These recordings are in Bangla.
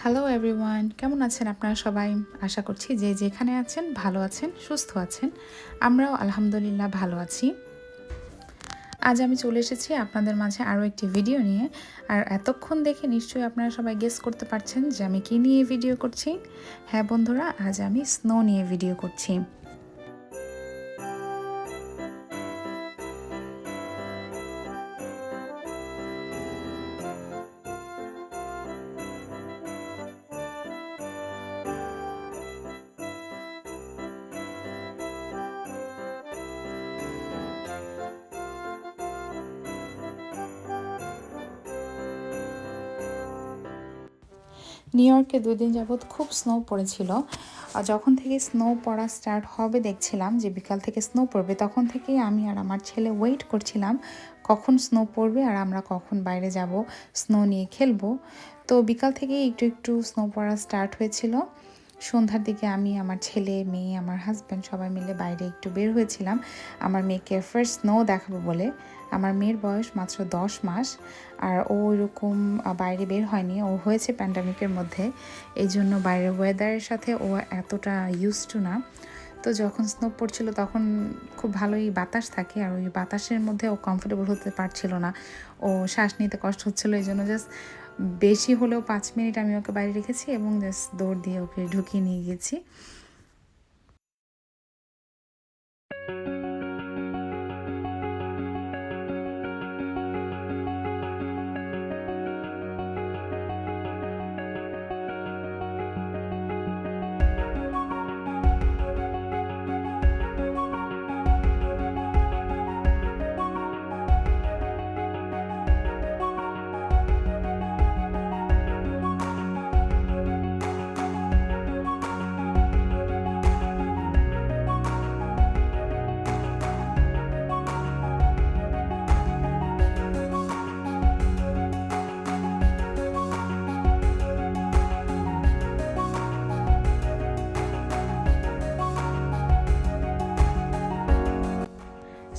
হ্যালো এভরিওয়ান, কেমন আছেন আপনারা সবাই? আশা করছি যে যেখানে আছেন ভালো আছেন, সুস্থ আছেন। আমরাও আলহামদুলিল্লাহ ভালো আছি। আজ আমি চলে এসেছি আপনাদের মাঝে আরও একটি ভিডিও নিয়ে। আর এতক্ষণ দেখে নিশ্চয়ই আপনারা সবাই গেস করতে পারছেন যে আমি কী নিয়ে ভিডিও করছি। হ্যাঁ বন্ধুরা, আজ আমি স্নো নিয়ে ভিডিও করছি। নিউ ইয়র্কে 2 দিন যাবৎ খুব স্নো পড়েছিল। যখন থেকে স্নো পড়া স্টার্ট হবে দেখছিলাম যে বিকাল থেকে স্নো পড়বে, তখন থেকেই আমি আর আমার ছেলে ওয়েট করছিলাম কখন স্নো পড়বে আর আমরা কখন বাইরে যাব স্নো নিয়ে খেলবো। তো বিকাল থেকেই একটু একটু স্নো পড়া স্টার্ট হয়েছিল। সন্ধ্যার দিকে আমি, আমার ছেলে, মেয়ে, আমার হাজব্যান্ড সবাই মিলে বাইরে একটু বের হয়েছিলাম আমার মেয়েকে ফার্স্ট স্নো দেখাবো বলে। আমার মেয়ের বয়স মাত্র 10 মাস, আর ও ওইরকম বাইরে বের হয়নি। ও হয়েছে প্যান্ডামিকের মধ্যে, এই জন্য বাইরের ওয়েদারের সাথে ও এতটা ইউজ টু না। তো যখন স্নো পড়ছিল তখন খুব ভালোই বাতাস থাকে, আর ওই বাতাসের মধ্যে ও কমফোর্টেবল হতে পারছিল না, ও শ্বাস নিতে কষ্ট হচ্ছিলো। এই জন্য জাস্ট বেশি হলেও 5 মিনিট আমি ওকে বাইরে রেখেছি এবং জাস্ট দৌড় দিয়ে ওকে ঢুকিয়ে নিয়ে গেছি।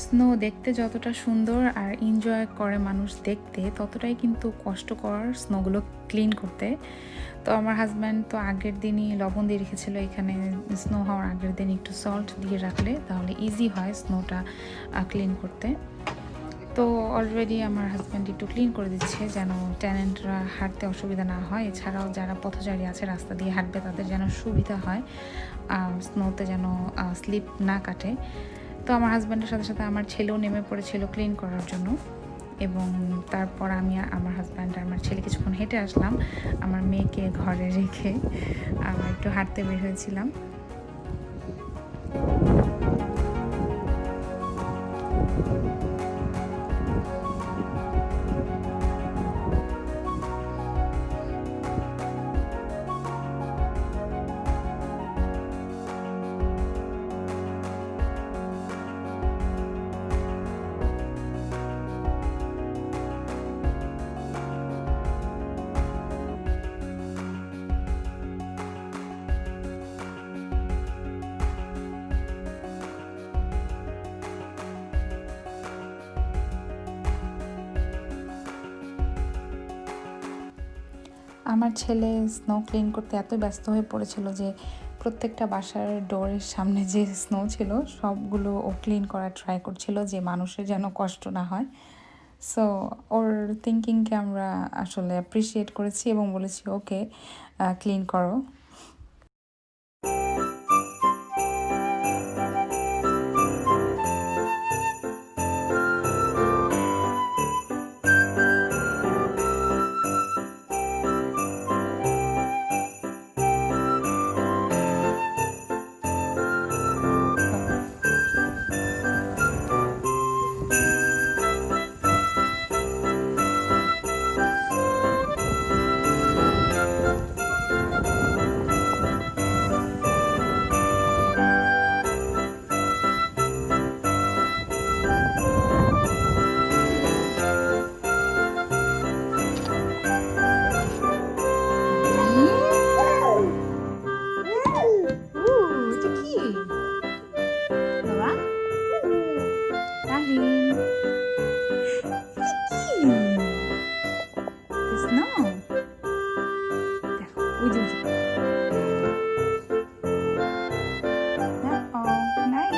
স্নো দেখতে যতটা সুন্দর আর এনজয় করে মানুষ দেখতে, ততটাই কিন্তু কষ্টকর স্নোগুলো ক্লিন করতে। তো আমার হাজব্যান্ড তো আগের দিনই লবণ দিয়ে রেখেছিল, এখানে স্নো হওয়ার আগের দিন একটু সল্ট দিয়ে রাখলে তাহলে ইজি হয় স্নোটা ক্লিন করতে। তো অলরেডি আমার হাজব্যান্ড একটু ক্লিন করে দিচ্ছে যেন ট্যানেন্টরা হাঁটতে অসুবিধা না হয়, এছাড়াও যারা পথচারী আছে রাস্তা দিয়ে হাঁটবে তাদের যেন সুবিধা হয়, স্নোতে যেন স্লিপ না কাটে। তো আমার হাজব্যান্ডের সাথে সাথে আমার ছেলেও নেমে পড়েছিল ক্লিন করার জন্য, এবং তারপর আমি, আমার হাজব্যান্ড আর আমার ছেলে কিছুক্ষণ হেঁটে আসলাম। আমার মেয়েকে ঘরে রেখে একটু হাঁটতে বের হয়েছিলাম। আমার ছেলে স্নো ক্লিন করতে এত ব্যস্ত হয়ে পড়েছিল যে প্রত্যেকটা বাসার ডোরের সামনে যে স্নো ছিল সবগুলো ও ক্লিন করার ট্রাই করছিল, যে মানুষের যেন কষ্ট না হয়। সো ওর থিঙ্কিংকে আমরা আসলে অ্যাপ্রিসিয়েট করেছি এবং বলেছি ওকে ক্লিন করো। ওই যে নাই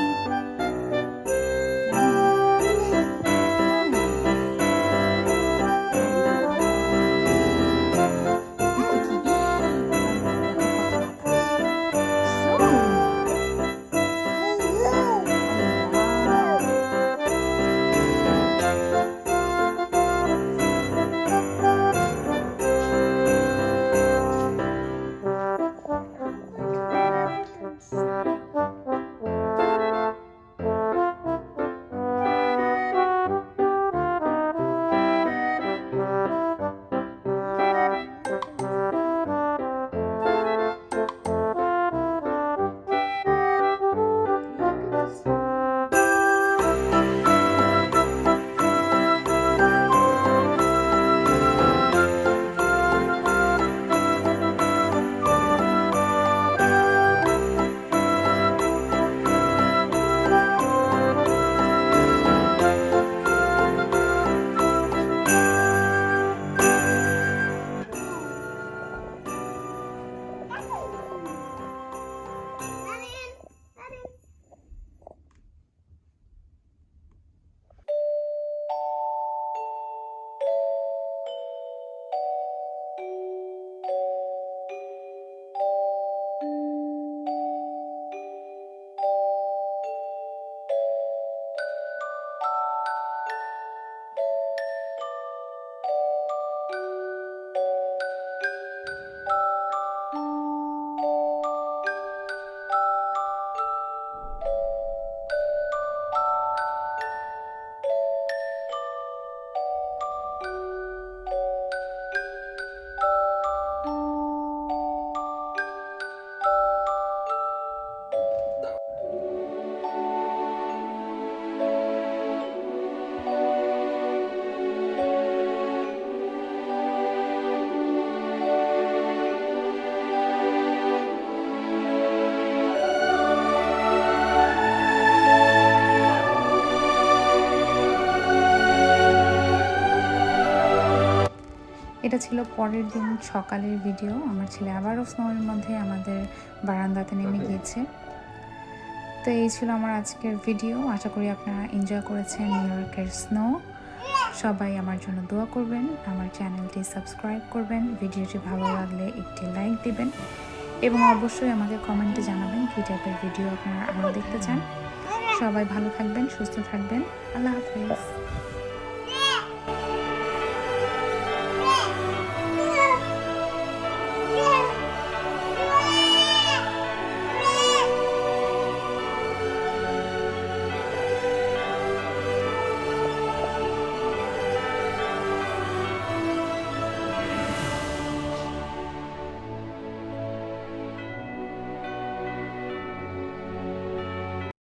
এটা ছিল পরের দিন সকালের ভিডিও। আমার ছেলে আবারও স্নোয়ের মধ্যে আমাদের বারান্দাতে নেমে গিয়েছে। তো এই ছিল আমার আজকের ভিডিও। আশা করি আপনারা এনজয় করেছেন নিউ ইয়র্কের স্নো। সবাই আমার জন্য দোয়া করবেন, আমার চ্যানেলটি সাবস্ক্রাইব করবেন, ভিডিওটি ভালো লাগলে একটি লাইক দিবেন এবং অবশ্যই আমাকে কমেন্টে জানাবেন কী টাইপের ভিডিও আপনারা আরও দেখতে চান। সবাই ভালো থাকবেন, সুস্থ থাকবেন। আল্লাহ হাফেজ।